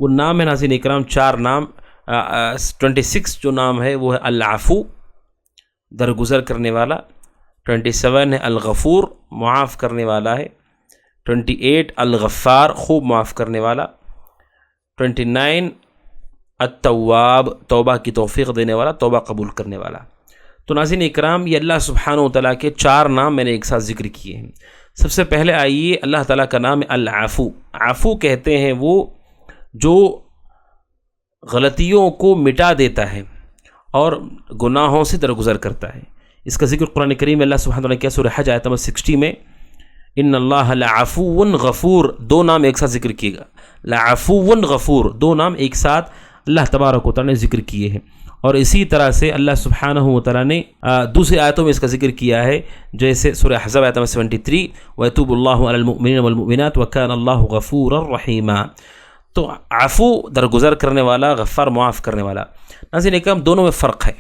وہ نام ہے ناظرین اکرام 4 نام. 26 جو نام ہے وہ ہے العفو، درگزر کرنے والا. 27 ہے الغفور، معاف کرنے والا ہے. 28 الغفار، خوب معاف کرنے والا. 29 التواب، توبہ کی توفیق دینے والا، توبہ قبول کرنے والا. تو ناظرین اکرام یہ اللہ سبحانہ و تعالیٰ کے 4 نام میں نے ایک ساتھ ذکر کیے ہیں. سب سے پہلے آئیے اللہ تعالیٰ کا نام ہے العفو. عفو کہتے ہیں وہ جو غلطیوں کو مٹا دیتا ہے اور گناہوں سے درگزر کرتا ہے. اس کا ذکر قرآن کریم میں اللہ سبحانہ و تعالیٰ نے کیا سورہ حج آیت نمبر 60 میں. ان اللہ لعفو غفور، 2 نام ایک ساتھ ذکر کیے گا. لعفو غفور، 2 نام ایک ساتھ اللہ تبارک و تعالیٰ نے ذکر کیے ہیں. اور اسی طرح سے اللہ سبحانہ و تعالیٰ نے دوسری آیتوں میں اس کا ذکر کیا ہے، جیسے سورہ احزاب آیت نمبر 73 وَيَتُوبُ اللَّهُ عَلَى الْمُؤْمِنِينَ وَالْمُؤْمِنَاتِ وَكَانَ اللَّهُ غَفُورًا رَحِيمًا. تو عفو درگزر کرنے والا، غفار معاف کرنے والا. ناظرین اکرام دونوں میں فرق ہے.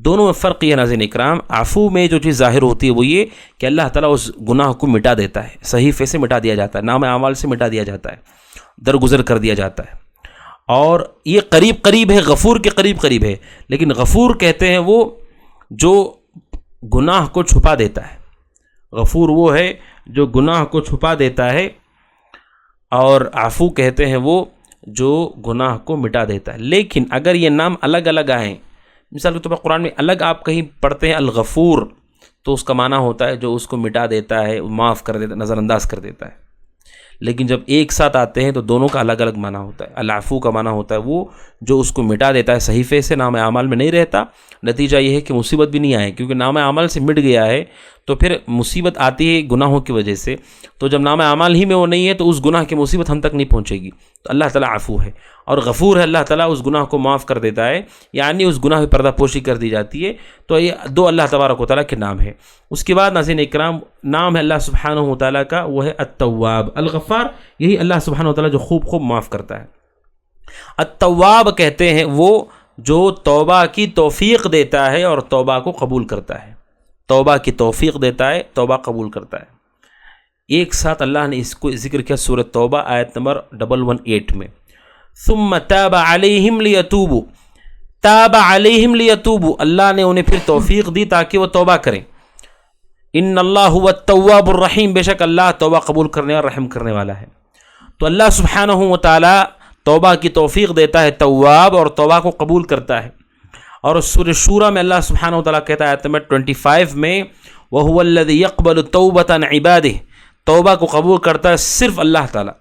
دونوں میں فرق یہ ناظرین اکرام، عفو میں جو چیز ظاہر ہوتی ہے وہ یہ کہ اللہ تعالیٰ اس گناہ کو مٹا دیتا ہے، صحیفے سے مٹا دیا جاتا ہے، نام اعمال سے مٹا دیا جاتا ہے، درگزر کر دیا جاتا ہے. اور یہ قریب ہے، غفور کے قریب ہے. لیکن غفور کہتے ہیں وہ جو گناہ کو چھپا دیتا ہے. غفور وہ ہے جو گناہ کو چھپا دیتا ہے، اور عفو کہتے ہیں وہ جو گناہ کو مٹا دیتا ہے. لیکن اگر یہ نام الگ الگ آئیں، مثال کے طور پر قرآن میں الگ آپ کہیں پڑھتے ہیں الغفور، تو اس کا معنی ہوتا ہے جو اس کو مٹا دیتا ہے، معاف کر دیتا ہے، نظر انداز کر دیتا ہے. لیکن جب ایک ساتھ آتے ہیں تو دونوں کا الگ الگ معنی ہوتا ہے. العفو کا معنی ہوتا ہے وہ جو اس کو مٹا دیتا ہے، صحیفے سے نام اعمال میں نہیں رہتا. نتیجہ یہ ہے کہ مصیبت بھی نہیں آئے، کیونکہ نام اعمال سے مٹ گیا ہے تو پھر مصیبت آتی ہے گناہوں کی وجہ سے. تو جب نام اعمال ہی میں وہ نہیں ہے تو اس گناہ کی مصیبت ہم تک نہیں پہنچے گی. تو اللہ تعالیٰ عفو ہے. اور غفور ہے، اللہ تعالیٰ اس گناہ کو معاف کر دیتا ہے، یعنی اس گناہ پہ پردہ پوشی کر دی جاتی ہے. تو یہ 2 اللہ تبارک و تعالیٰ کے نام ہیں. اس کے بعد ناظرین اکرام نام ہے اللہ سبحانہ و تعالیٰ کا، وہ ہے التواب. الغفار یہی اللہ سبحانہ و تعالیٰ جو خوب معاف کرتا ہے. التواب کہتے ہیں وہ جو توبہ کی توفیق دیتا ہے اور توبہ کو قبول کرتا ہے. توبہ کی توفیق دیتا ہے، توبہ قبول کرتا ہے. ایک ساتھ اللہ نے اس کو ذکر کیا سورہ توبہ آیت نمبر 118 میں. ثم تاب علیہم لیتوبوا، تاب علیہم لیتوبوا، اللہ نے انہیں پھر توفیق دی تاکہ وہ توبہ کریں. ان اللہ هو التواب الرحیم، بے شک اللہ توبہ قبول کرنے اور رحم کرنے والا ہے. تو اللہ سبحانہ و تعالی توبہ کی توفیق دیتا ہے، تواب، اور توبہ کو قبول کرتا ہے. اور سورہ شورى میں اللہ سبحانہ و تعالیٰ کہتا ہے آیت نمبر 25 میں وَهُوَ الَّذِي يَقْبَلُ تَوْبَةً عَنْ عِبَادِهِ، توبہ کو قبول کرتا ہے صرف اللہ تعالیٰ.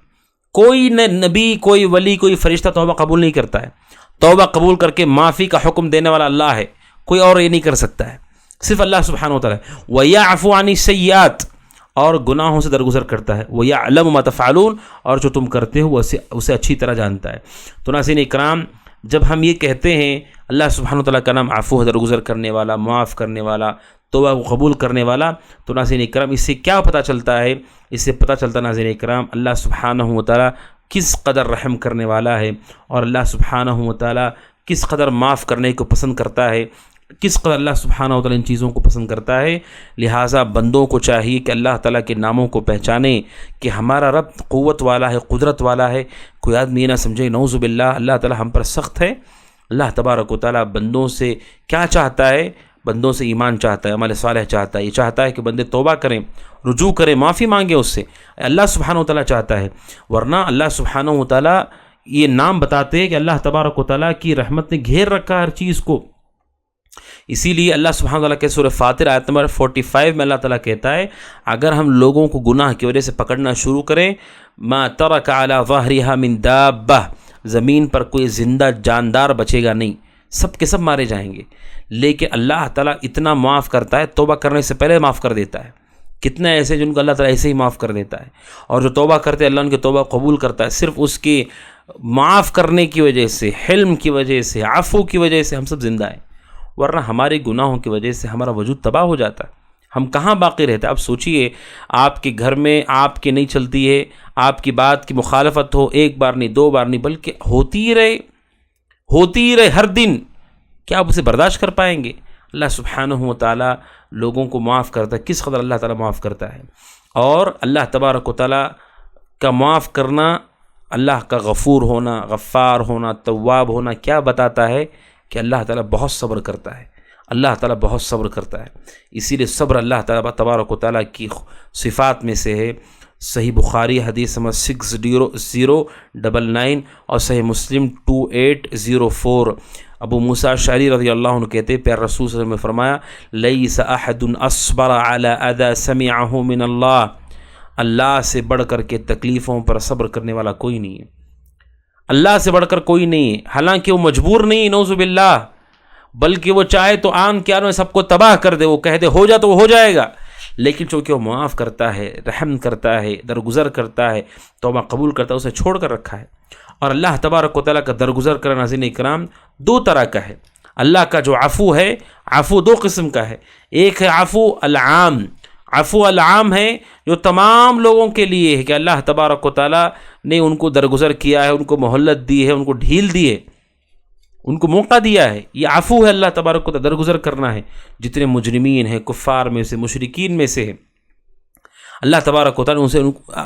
کوئی نبی، کوئی ولی، کوئی فرشتہ توبہ قبول نہیں کرتا ہے. توبہ قبول کر کے معافی کا حکم دینے والا اللہ ہے، کوئی اور یہ نہیں کر سکتا ہے، صرف اللہ سبحانہ و تعالیٰ. وَيَعْفُو عَنِ السَّيِّئَاتِ، اور گناہوں سے درگزر کرتا ہے. وَيَعْلَمُ مَا تَفْعَلُونَ، اور جو تم کرتے ہو اسے اچھی طرح جانتا ہے. تو ناظرین اکرام جب ہم یہ کہتے ہیں اللہ سبحانہ و تعالیٰ کا نام عفو ہے، درگزر کرنے والا، معاف کرنے والا، توبہ کو قبول کرنے والا، تو ناظرین اکرام اس سے کیا پتہ چلتا ہے؟ اس سے پتہ چلتا ناظرین اکرام اللہ سبحانہ و تعالیٰ کس قدر رحم کرنے والا ہے، اور اللہ سبحانہ و تعالیٰ کس قدر معاف کرنے کو پسند کرتا ہے، کس قدر اللہ سبحانہ و تعالیٰ ان چیزوں کو پسند کرتا ہے. لہٰذا بندوں کو چاہیے کہ اللہ تعالیٰ کے ناموں کو پہچانیں کہ ہمارا رب قوت والا ہے، قدرت والا ہے. کوئی آدمی یہ نہ سمجھے نعوذ باللہ اللہ تعالیٰ ہم پر سخت ہے. اللہ تبارک و تعالیٰ بندوں سے کیا چاہتا ہے؟ بندوں سے ایمان چاہتا ہے، عمل صالح چاہتا ہے. یہ چاہتا ہے کہ بندے توبہ کریں، رجوع کریں، معافی مانگیں اس سے. اللہ سبحانہ و تعالیٰ چاہتا ہے. ورنہ اللہ سبحانہ و تعالیٰ یہ نام بتاتے ہیں کہ اللہ تبارک و تعالیٰ کی رحمت نے گھیر رکھا ہر چیز کو. اسی لیے اللہ سبحانہ وتعالیٰ کے سورہ فاطر آیت نمبر 45 میں اللہ تعالیٰ کہتا ہے اگر ہم لوگوں کو گناہ کی وجہ سے پکڑنا شروع کریں، ما ترک علی ظہرها من دابہ، زمین پر کوئی زندہ جاندار بچے گا نہیں، سب کے سب مارے جائیں گے. لیکن اللہ تعالیٰ اتنا معاف کرتا ہے، توبہ کرنے سے پہلے معاف کر دیتا ہے. کتنے ایسے جن کو اللہ تعالیٰ ایسے ہی معاف کر دیتا ہے، اور جو توبہ کرتے ہیں اللہ ان کی توبہ قبول کرتا ہے. صرف اس کے معاف کرنے کی وجہ سے، حلم کی وجہ سے، عفو کی وجہ سے ہم سب زندہ ہیں. ورنہ ہمارے گناہوں کی وجہ سے ہمارا وجود تباہ ہو جاتا ہے، ہم کہاں باقی رہتے. اب سوچئے آپ کے گھر میں آپ کی نہیں چلتی ہے، آپ کی بات کی مخالفت ہو، ایک بار نہیں، دو بار نہیں، بلکہ ہوتی ہی رہے ہر دن، کیا آپ اسے برداشت کر پائیں گے؟ اللہ سبحانہ و تعالیٰ لوگوں کو معاف کرتا ہے. کس قدر اللہ تعالیٰ معاف کرتا ہے. اور اللہ تبارک و تعالیٰ کا معاف کرنا اللہ کا غفور ہونا، غفار ہونا، تواب ہونا کیا بتاتا ہے کہ اللہ تعالیٰ بہت صبر کرتا ہے، اللہ تعالیٰ بہت صبر کرتا ہے. اسی لیے صبر اللہ تعالیٰ تبارک و تعالیٰ کی صفات میں سے ہے. صحیح بخاری حدیث نمبر 6099 اور صحیح مسلم 2804. ابو موسیٰ اشعری رضی اللہ عنہ کہتے پیارے رسول صلی اللہ علیہ وسلم نے فرمایا لیس احد اصبر علی اذی سمعہ من اللہ، اللہ سے بڑھ کر کے تکلیفوں پر صبر کرنے والا کوئی نہیں ہے، اللہ سے بڑھ کر کوئی نہیں ہے. حالانکہ وہ مجبور نہیں، نعوذ باللہ، بلکہ وہ چاہے تو عام کیا میں سب کو تباہ کر دے، وہ کہہ دے ہو جا تو وہ ہو جائے گا، لیکن چونکہ وہ معاف کرتا ہے، رحم کرتا ہے، درگزر کرتا ہے، توبہ قبول کرتا ہے، اسے چھوڑ کر رکھا ہے. اور اللہ تبارک و تعالیٰ کا درگزر کرنا ناظرین اکرام دو طرح کا ہے. اللہ کا جو عفو ہے، عفو دو قسم کا ہے. ایک ہے عفو العام، عفو العام ہے جو تمام لوگوں کے لیے ہے کہ اللہ تبارک و تعالیٰ نے ان کو درگزر کیا ہے، ان کو مہلت دی ہے، ان کو ڈھیل دی ہے، ان کو موقع دیا ہے. یہ عفو ہے، اللہ تبارک و تعالیٰ درگزر کرنا ہے. جتنے مجرمین ہیں، کفار میں سے، مشرکین میں سے، اللہ تبارک و تعالیٰ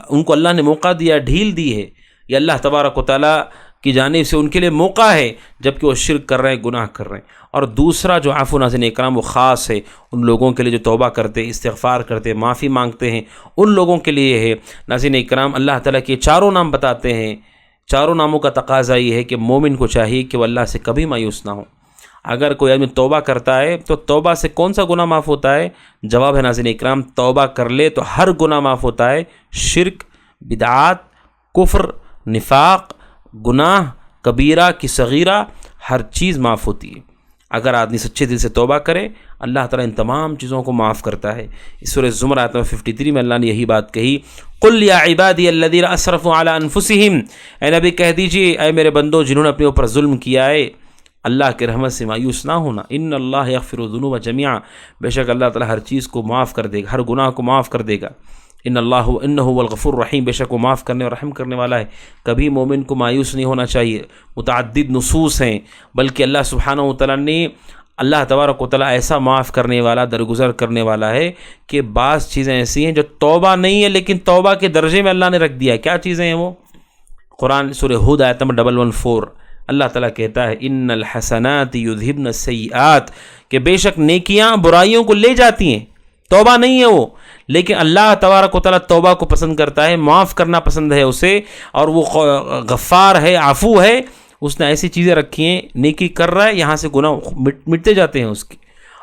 ان کو اللہ نے موقع دیا، ڈھیل دی ہے. یہ اللہ تبارک و تعالیٰ کی جانب سے ان کے لیے موقع ہے جبکہ وہ شرک کر رہے ہیں، گناہ کر رہے ہیں. اور دوسرا جو عفو ناظرین اکرام وہ خاص ہے ان لوگوں کے لیے جو توبہ کرتے، استغفار کرتے، معافی مانگتے ہیں، ان لوگوں کے لیے ہے. ناظرین اکرام اللہ تعالیٰ کے چاروں نام بتاتے ہیں. چاروں ناموں کا تقاضا یہ ہے کہ مومن کو چاہیے کہ وہ اللہ سے کبھی مایوس نہ ہو. اگر کوئی آدمی توبہ کرتا ہے تو توبہ سے کون سا گناہ معاف ہوتا ہے؟ جواب ہے ناظرین اکرام توبہ کر لے تو ہر گناہ معاف ہوتا ہے. شرک، بدعات، کفر، نفاق، گناہ کبیرہ کی صغیرہ، ہر چیز معاف ہوتی ہے. اگر آدمی سچے دل سے توبہ کرے اللہ تعالیٰ ان تمام چیزوں کو معاف کرتا ہے. سورہ زمر آیت نمبر 53 میں اللہ نے یہی بات کہی قل یا عبادی الذین اسرفوا علی انفسہم، اے نبی کہہ دیجئے اے میرے بندو جنہوں نے اپنے اوپر ظلم کیا ہے اللہ کے رحمت سے مایوس نہ ہونا. ان اللہ یغفر الذنوب جميعا، بے شک اللہ تعالیٰ ہر چیز کو معاف کر دے گا، ہر گناہ کو معاف کر دے گا. انہ هو الغفور الرحیم، بے شک وہ معاف کرنے اور رحم کرنے والا ہے. کبھی مومن کو مایوس نہیں ہونا چاہیے. متعدد نصوص ہیں، بلکہ اللہ سبحانہ و تعالیٰ نے اللہ تبارک و تعالیٰ ایسا معاف کرنے والا، درگزر کرنے والا ہے کہ بعض چیزیں ایسی ہیں جو توبہ نہیں ہے لیکن توبہ کے درجے میں اللہ نے رکھ دیا ہے. کیا چیزیں ہیں وہ؟ قرآن سورہ ہود آیت نمبر 114 اللہ تعالیٰ کہتا ہے ان الحسنات یذہبن السیئات، کہ بے شک نیکیاں برائیوں کو لے جاتی ہیں. توبہ نہیں ہے وہ، لیکن اللہ تبارک و تعالیٰ توبہ کو پسند کرتا ہے، معاف کرنا پسند ہے اسے. اور وہ غفار ہے، عفو ہے. اس نے ایسی چیزیں رکھی ہیں، نیکی کر رہا ہے یہاں سے گناہ مٹتے جاتے ہیں اس کی.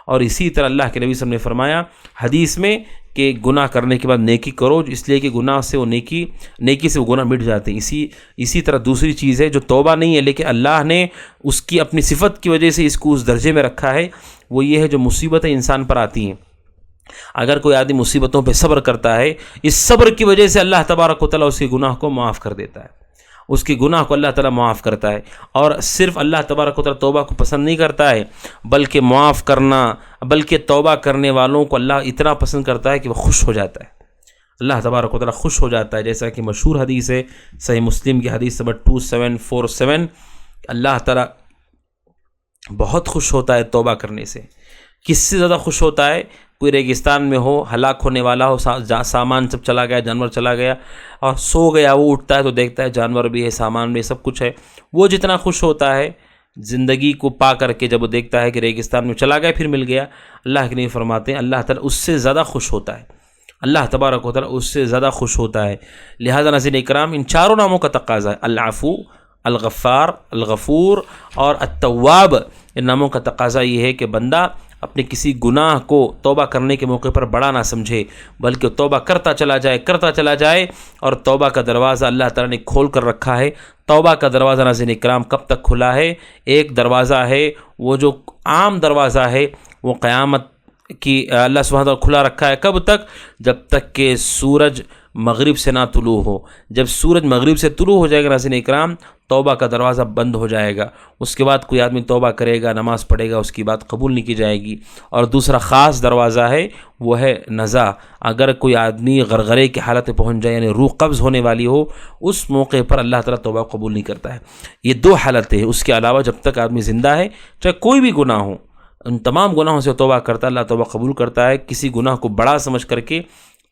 اور اسی طرح اللہ کے نبی صلی اللہ علیہ وسلم نے فرمایا حدیث میں کہ گناہ کرنے کے بعد نیکی کرو، اس لیے کہ گناہ سے وہ نیکی سے وہ گناہ مٹ جاتے ہیں. اسی طرح دوسری چیز ہے جو توبہ نہیں ہے لیکن اللہ نے اس کی اپنی صفت کی وجہ سے اس کو اس درجے میں رکھا ہے، وہ یہ ہے جو مصیبتیں انسان پر آتی ہیں. اگر کوئی آدمی مصیبتوں پہ صبر کرتا ہے، اس صبر کی وجہ سے اللہ تبارک و تعالیٰ اس کے گناہ کو معاف کر دیتا ہے، اس کے گناہ کو اللہ تعالیٰ معاف کرتا ہے. اور صرف اللہ تبارک و تعالیٰ توبہ کو پسند نہیں کرتا ہے بلکہ معاف کرنا، بلکہ توبہ کرنے والوں کو اللہ اتنا پسند کرتا ہے کہ وہ خوش ہو جاتا ہے. اللہ تبارک و تعالیٰ خوش ہو جاتا ہے، جیسا کہ مشہور حدیث ہے صحیح مسلم کی حدیث نمبر 2747. اللہ تعالیٰ بہت خوش ہوتا ہے توبہ کرنے سے. کس سے زیادہ خوش ہوتا ہے؟ کوئی ریگستان میں ہو، ہلاک ہونے والا ہو، سامان سب چلا گیا، جانور چلا گیا اور سو گیا، وہ اٹھتا ہے تو دیکھتا ہے جانور بھی ہے، سامان بھی سب کچھ ہے. وہ جتنا خوش ہوتا ہے زندگی کو پا کر کے جب وہ دیکھتا ہے کہ ریگستان میں چلا گیا پھر مل گیا، اللہ کے نبی فرماتے ہیں اللہ تعالیٰ اس سے زیادہ خوش ہوتا ہے. اللہ تبارک و تعالیٰ اس سے زیادہ خوش ہوتا ہے. لہذا ناظرین اکرام ان چاروں ناموں کا تقاضا ہے، العفو، الغفار، الغفور اور التواب. ان ناموں کا تقاضا یہ ہے کہ بندہ اپنے کسی گناہ کو توبہ کرنے کے موقع پر بڑا نہ سمجھے بلکہ توبہ کرتا چلا جائے. اور توبہ کا دروازہ اللہ تعالیٰ نے کھول کر رکھا ہے. توبہ کا دروازہ ناظرین اکرام کب تک کھلا ہے؟ ایک دروازہ ہے وہ جو عام دروازہ ہے وہ قیامت کی اللہ سبحانہ وتعالیٰ کھلا رکھا ہے. کب تک؟ جب تک کہ سورج مغرب سے نہ طلوع ہو. جب سورج مغرب سے طلوع ہو جائے گا ناظرین اکرام توبہ کا دروازہ بند ہو جائے گا. اس کے بعد کوئی آدمی توبہ کرے گا، نماز پڑھے گا، اس کی بات قبول نہیں کی جائے گی. اور دوسرا خاص دروازہ ہے وہ ہے نزا. اگر کوئی آدمی غرغرے کی حالت میں پہنچ جائے یعنی روح قبض ہونے والی ہو اس موقع پر اللہ تعالیٰ توبہ قبول نہیں کرتا ہے. یہ دو حالتیں ہیں. اس کے علاوہ جب تک آدمی زندہ ہے چاہے کوئی بھی گناہ ہو ان تمام گناہوں سے توبہ کرتا ہے، اللہ توبہ قبول کرتا ہے. کسی گناہ کو بڑا سمجھ کر کے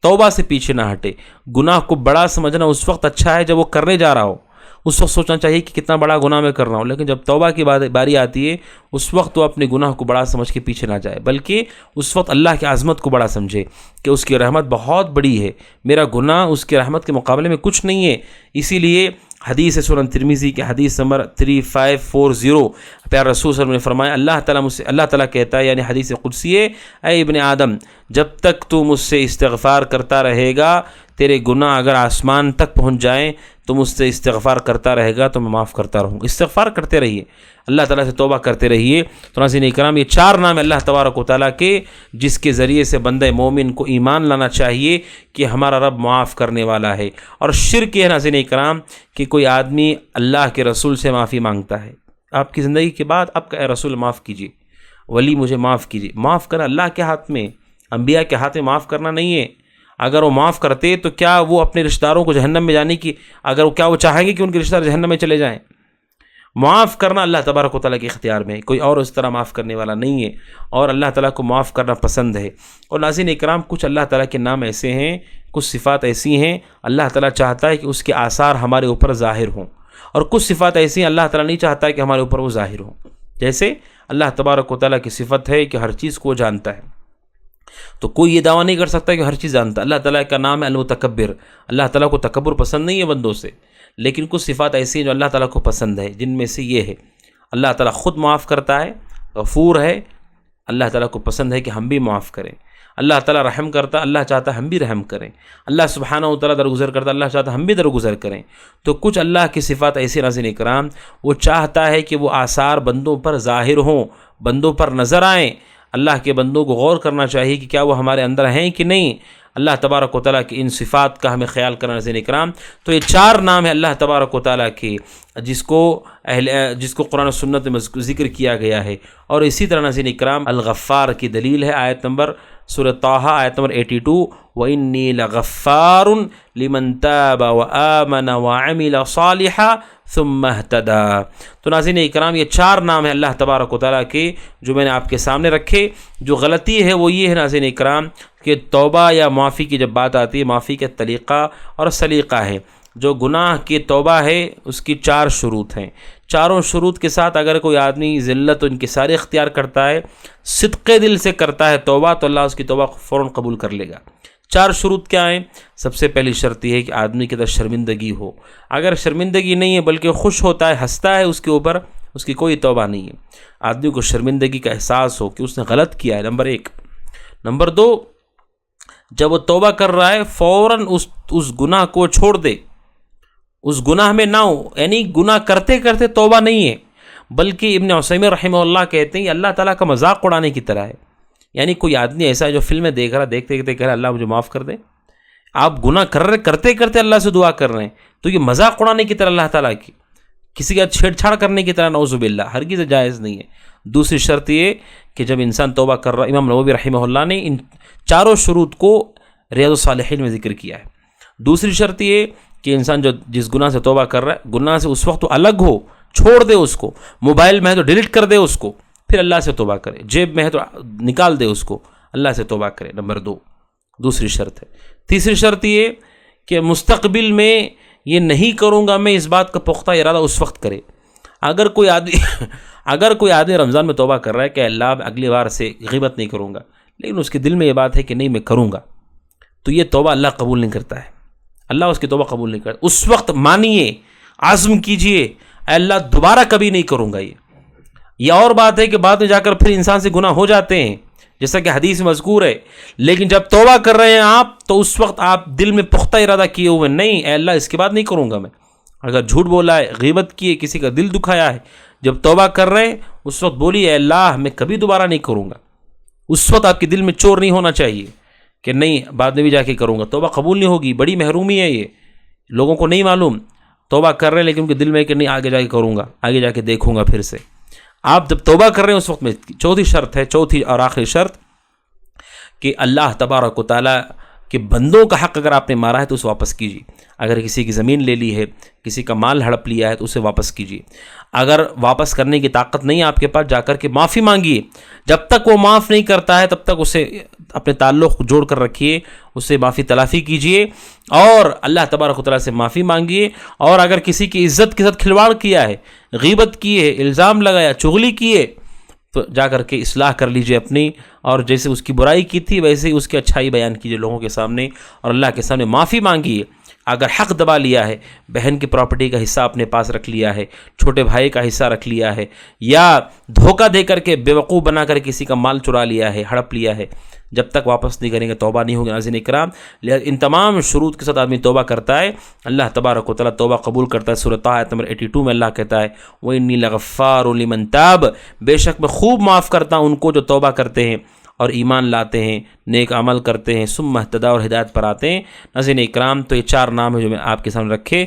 توبہ سے پیچھے نہ ہٹے. گناہ کو بڑا سمجھنا اس وقت اچھا ہے جب وہ کرنے جا رہا ہو، اس وقت سوچنا چاہیے کہ کتنا بڑا گناہ میں کر رہا ہوں، لیکن جب توبہ کی باری آتی ہے اس وقت وہ اپنے گناہ کو بڑا سمجھ کے پیچھے نہ جائے، بلکہ اس وقت اللہ کی عظمت کو بڑا سمجھے کہ اس کی رحمت بہت بڑی ہے، میرا گناہ اس کی رحمت کے مقابلے میں کچھ نہیں ہے۔ اسی لیے حدیث سنن ترمذی کے حدیث نمبر 3540 پیارے رسول صلی اللہ علیہ وسلم نے فرمایا، اللہ تعالیٰ کہتا ہے، یعنی حدیث قدسی ہے، اے ابن آدم جب تک تو مجھ سے استغفار کرتا رہے گا، تیرے گناہ اگر آسمان تک پہنچ جائیں تو مجھ سے استغفار کرتا رہے گا تو میں معاف کرتا رہوں گا۔ استغفار کرتے رہیے، اللہ تعالیٰ سے توبہ کرتے رہیے۔ تو ناظرین کرام، یہ 4 نام اللہ تبارک و تعالیٰ کے جس کے ذریعے سے بندہ مومن کو ایمان لانا چاہیے کہ ہمارا رب معاف کرنے والا ہے۔ اور شرک ہے ناظرین کرام کہ کوئی آدمی اللہ کے رسول سے معافی مانگتا ہے، آپ کی زندگی کے بعد آپ کا اے رسول معاف کیجیے، ولی مجھے معاف کیجیے۔ معاف کرنا اللہ کے ہاتھ میں، انبیاء کے ہاتھ میں معاف کرنا نہیں ہے۔ اگر وہ معاف کرتے تو کیا وہ اپنے رشتہ داروں کو جہنم میں جانے کی کیا وہ چاہیں گے کہ ان کے رشتہ دار جہنم میں چلے جائیں؟ معاف کرنا اللہ تبارک و تعالیٰ کے اختیار میں ہے، کوئی اور اس طرح معاف کرنے والا نہیں ہے، اور اللہ تعالیٰ کو معاف کرنا پسند ہے۔ اور ناظرین اکرام، کچھ اللہ تعالیٰ کے نام ایسے ہیں، کچھ صفات ایسی ہیں اللہ تعالیٰ چاہتا ہے کہ اس کے آثار ہمارے اوپر ظاہر ہوں، اور کچھ صفات ایسی ہیں اللہ تعالیٰ نہیں چاہتا ہے کہ ہمارے اوپر وہ ظاہر ہوں۔ جیسے اللہ تبارک و تعالیٰ کی صفت ہے کہ ہر چیز کو جانتا ہے، تو کوئی یہ دعویٰ نہیں کر سکتا کہ ہر چیز جانتا ہے۔ اللہ تعالیٰ کا نام ہے المتکبر، اللہ تعالیٰ کو تکبر پسند نہیں ہے بندوں سے، لیکن کچھ صفات ایسی ہیں جو اللہ تعالیٰ کو پسند ہے، جن میں سے یہ ہے اللہ تعالیٰ خود معاف کرتا ہے، غفور ہے، اللہ تعالیٰ کو پسند ہے کہ ہم بھی معاف کریں۔ اللہ تعالیٰ رحم کرتا ہے، اللہ چاہتا ہے ہم بھی رحم کریں۔ اللہ سبحانہ و تعالیٰ درگزر کرتا ہے، اللہ چاہتا ہے ہم بھی درگزر کریں۔ تو کچھ اللہ کی صفات ایسی ناظرین اکرام وہ چاہتا ہے کہ وہ آثار بندوں پر ظاہر ہوں، بندوں پر نظر آئیں۔ اللہ کے بندوں کو غور کرنا چاہیے کہ کیا وہ ہمارے اندر ہیں کہ نہیں۔ اللہ تبارک و تعالیٰ کی ان صفات کا ہمیں خیال کرنا ناظرین اکرام۔ تو یہ 4 نام ہے اللہ تبارک و تعالیٰ کے جس کو قرآن و سنت میں ذکر کیا گیا ہے۔ اور اسی طرح ناظرین اکرام الغفار کی دلیل ہے آیت نمبر سورہ طٰہٰ آیت نمبر 82، وَإِنِّي لَغَفَّارٌ لِمَن تَابَ وَآمَنَ وَعَمِلَ صَالِحًا ثُمَّ اهْتَدَىٰ۔ تو ناظرین اکرام یہ 4 نام ہیں اللہ تبارک و تعالیٰ کے جو میں نے آپ کے سامنے رکھے۔ جو غلطی ہے وہ یہ ہے ناظرین اکرام کہ توبہ یا معافی کی جب بات آتی ہے، معافی کا طریقہ اور سلیقہ ہے۔ جو گناہ کی توبہ ہے اس کی 4 شروط ہیں، چاروں شروط کے ساتھ اگر کوئی آدمی ذلت و انکساری اختیار کرتا ہے، صدق دل سے کرتا ہے توبہ، تو اللہ اس کی توبہ فوراً قبول کر لے گا۔ 4 شروط کیا ہیں؟ سب سے پہلی شرط یہ ہے کہ آدمی کے اندر شرمندگی ہو۔ اگر شرمندگی نہیں ہے بلکہ خوش ہوتا ہے، ہنستا ہے اس کے اوپر، اس کی کوئی توبہ نہیں ہے۔ آدمی کو شرمندگی کا احساس ہو کہ اس نے غلط کیا ہے، نمبر 1۔ نمبر 2، جب وہ توبہ کر رہا ہے فوراً اس گناہ کو چھوڑ دے، اس گناہ میں نہ ہو، یعنی گناہ کرتے کرتے توبہ نہیں ہے، بلکہ ابن عثیمین رحمہ اللہ کہتے ہیں یہ اللہ تعالیٰ کا مذاق اڑانے کی طرح ہے۔ یعنی کوئی آدمی ایسا ہے جو فلمیں دیکھ رہا، دیکھتے دیکھتے کہہ رہا اللہ مجھے معاف کر دے۔ آپ گناہ کرتے کرتے اللہ سے دعا کر رہے ہیں، تو یہ مذاق اڑانے کی طرح اللہ تعالیٰ کی، کسی کا چھیڑ چھاڑ کرنے کی طرح نعوذ باللہ، ہرگز جائز نہیں ہے۔ دوسری شرط یہ کہ جب انسان توبہ کر رہا، امام نووی رحمہ اللہ نے ان 4 شروط کو ریاض الصالحین میں ذکر کیا ہے۔ دوسری شرط یہ کہ انسان جو جس گناہ سے توبہ کر رہا ہے، گناہ سے اس وقت تو الگ ہو، چھوڑ دے اس کو، موبائل میں ہے تو ڈیلیٹ کر دے اس کو، پھر اللہ سے توبہ کرے، جیب میں ہے تو نکال دے اس کو، اللہ سے توبہ کرے۔ نمبر 2 دوسری شرط ہے۔ تیسری شرط یہ کہ مستقبل میں یہ نہیں کروں گا میں، اس بات کا پختہ ارادہ اس وقت کرے۔ اگر کوئی آدمی رمضان میں توبہ کر رہا ہے کہ اللہ اگلی بار سے غیبت نہیں کروں گا، لیکن اس کے دل میں یہ بات ہے کہ نہیں میں کروں گا، تو یہ توبہ اللہ قبول نہیں کرتا ہے، اللہ اس کی توبہ قبول نہیں کرتا۔ اس وقت مانیے، عزم کیجئے، اے اللہ دوبارہ کبھی نہیں کروں گا۔ یہ اور بات ہے کہ بعد میں جا کر پھر انسان سے گناہ ہو جاتے ہیں، جیسا کہ حدیث میں مذکور ہے، لیکن جب توبہ کر رہے ہیں آپ تو اس وقت آپ دل میں پختہ ارادہ کیے ہوئے، نہیں اے اللہ اس کے بعد نہیں کروں گا میں۔ اگر جھوٹ بولا ہے، غیبت کی ہے، کسی کا دل دکھایا ہے، جب توبہ کر رہے ہیں اس وقت بولیے اے اللہ میں کبھی دوبارہ نہیں کروں گا۔ اس وقت آپ کے دل میں چور نہیں ہونا چاہیے کہ نہیں بعد میں بھی جا کے کروں گا، توبہ قبول نہیں ہوگی، بڑی محرومی ہے یہ، لوگوں کو نہیں معلوم، توبہ کر رہے ہیں لیکن ان کے دل میں کہ نہیں آگے جا کے کروں گا، آگے جا کے دیکھوں گا پھر سے۔ آپ جب توبہ کر رہے ہیں اس وقت میں چوتھی شرط ہے، چوتھی اور آخری شرط کہ اللہ تبارک و تعالیٰ کہ بندوں کا حق اگر آپ نے مارا ہے تو اسے واپس کیجیے. اگر کسی کی زمین لے لی ہے، کسی کا مال ہڑپ لیا ہے تو اسے واپس کیجیے. اگر واپس کرنے کی طاقت نہیں آپ کے پاس، جا کر کے معافی مانگیے. جب تک وہ معاف نہیں کرتا ہے تب تک اسے اپنے تعلق جوڑ کر رکھیے، اس سے معافی تلافی کیجیے اور اللہ تبارک و تعالیٰ سے معافی مانگیے. اور اگر کسی کی عزت کے ساتھ کھلواڑ کیا ہے، غیبت کی ہے، الزام لگایا، چغلی کی ہے، تو جا کر کے اصلاح کر لیجئے اپنی، اور جیسے اس کی برائی کی تھی ویسے ہی اس کی اچھائی بیان کیجئے لوگوں کے سامنے، اور اللہ کے سامنے معافی مانگیے. اگر حق دبا لیا ہے، بہن کی پراپرٹی کا حصہ اپنے پاس رکھ لیا ہے، چھوٹے بھائی کا حصہ رکھ لیا ہے، یا دھوکہ دے کر کے بیوقوف بنا کر کسی کا مال چرا لیا ہے، ہڑپ لیا ہے، جب تک واپس نہیں کریں گے توبہ نہیں ہوگی. ناظرین اکرام، لہذا ان تمام شروط کے ساتھ آدمی توبہ کرتا ہے، اللہ تبارک و تعالیٰ توبہ قبول کرتا ہے. سورۃ طٰہٰ آیت نمبر 82 میں اللہ کہتا ہے وَإِنِّي لَغَفَّارٌ لِمَن تَابَ، بے شک میں خوب معاف کرتا ہوں ان کو جو توبہ کرتے ہیں اور ایمان لاتے ہیں، نیک عمل کرتے ہیں، ثم اہتدوا اور ہدایت پر آتے ہیں. ناظرین اکرام، تو یہ 4 نام ہیں جو میں آپ کے سامنے رکھے.